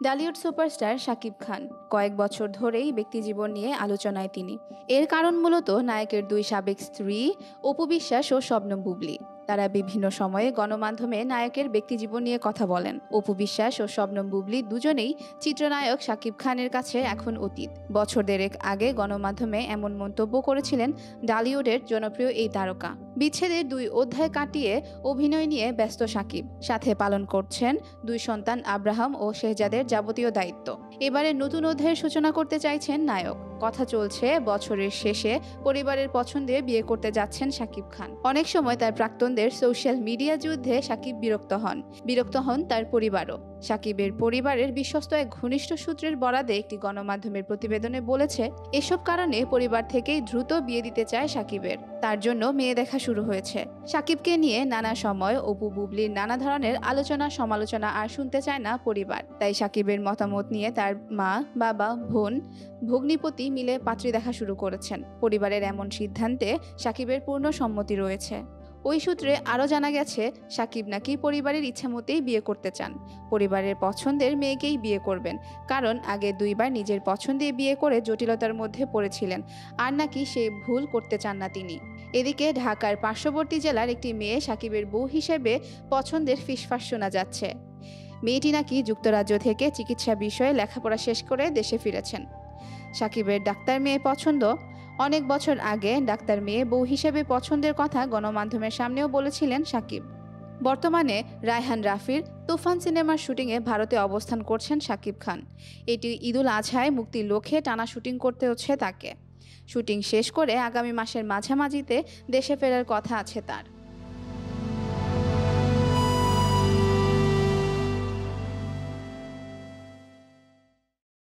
Dhallywood superstar Shakib Khan কয়েক বছর ধরেই ব্যক্তিজীবন নিয়ে আলোচনায় তিনি। এর কারণ মূলত নায়কের দুই সাবেক স্ত্রী অপু বিশ্বাস ও শবনম বুবলী। তারা বিভিন্ন সময়ে গণমাধ্যমে নায়কের ব্যক্তিজীবন নিয়ে কথা বলেন। অপু বিশ্বাস ও শবনম বুবলী দুজনেই চিত্রনায়ক শাকিব খানের কাছে এখন অতীত। বছর দেড়েক আগে গণমাধ্যমে এমন মন্তব্য করেছিলেন ডালিউডের জনপ্রিয় এই তারকা। বিচ্ছেদের 2 অধ্যায় কাটিয়ে অভিনয় নিয়ে ব্যস্ত শাকিব, সাথে পালন করছেন 2 সন্তান আব্রাহাম ও শেহজাদের যাবতীয় দায়িত্ব। এবারে নতুন অধ্যায়ের সূচনা করতে চাইছেন নায়ক। কথা চলছে বছরের শেষে পরিবারের পছন্দে বিয়ে করতে যাচ্ছেন শাকিব খান। অনেক সময় তার প্রাক্তনদের সোশ্যাল মিডিয়া যুদ্ধে শাকিব বিরক্ত হন তার পরিবারও। শাকিবের পরিবারের বিশ্বস্ত এক ঘনিষ্ঠ সূত্রের বরাদে একটি গণমাধ্যমের প্রতিবেদনে বলেছে, এসব কারণে পরিবার থেকেই দ্রুত বিয়ে দিতে চায় শাকিবের। তার জন্য মেয়ে দেখা শুরু হয়েছে। শাকিবকে নিয়ে নানা সময় অপু বুবলীর নানা ধরনের আলোচনা সমালোচনা আর শুনতে চায় না পরিবার। তাই শাকিবের মতামত নিয়ে তার মা, বাবা, বোন, ভগ্নিপতি মিলে পাত্রী দেখা শুরু করেছেন। পরিবারের এমন সিদ্ধান্তে শাকিবের পূর্ণ সম্মতি রয়েছে। ওই সূত্রে আরও জানা গেছে, শাকিব নাকি পরিবারের ইচ্ছামতেই বিয়ে করতে চান। পরিবারের পছন্দের মেয়েকেই বিয়ে করবেন, কারণ আগে 2 বার নিজের পছন্দে বিয়ে করে জটিলতার মধ্যে পড়েছিলেন, আর নাকি সেই ভুল করতে চান না তিনি। এদিকে ঢাকার পার্শ্ববর্তী জেলার একটি মেয়ে শাকিবের বউ হিসেবে পছন্দের ফিসফাস শোনা যাচ্ছে। মেয়েটি নাকি যুক্তরাজ্য থেকে চিকিৎসা বিষয়ে লেখাপড়া শেষ করে দেশে ফিরেছেন। শাকিবের ডাক্তার মেয়ে পছন্দ। অনেক বছর আগে ডাক্তার মেয়ে বউ হিসেবে পছন্দের কথা গণমাধ্যমের সামনেও বলেছিলেন শাকিব। বর্তমানে রায়হান রাফির তুফান সিনেমার শুটিংয়ে ভারতে অবস্থান করছেন শাকিব খান। এটি ঈদুল আজহায় মুক্তির লক্ষ্যে টানা শুটিং করতে হচ্ছে তাকে। শুটিং শেষ করে আগামী মাসের মাঝামাঝিতে দেশে ফেরার কথা আছে তার।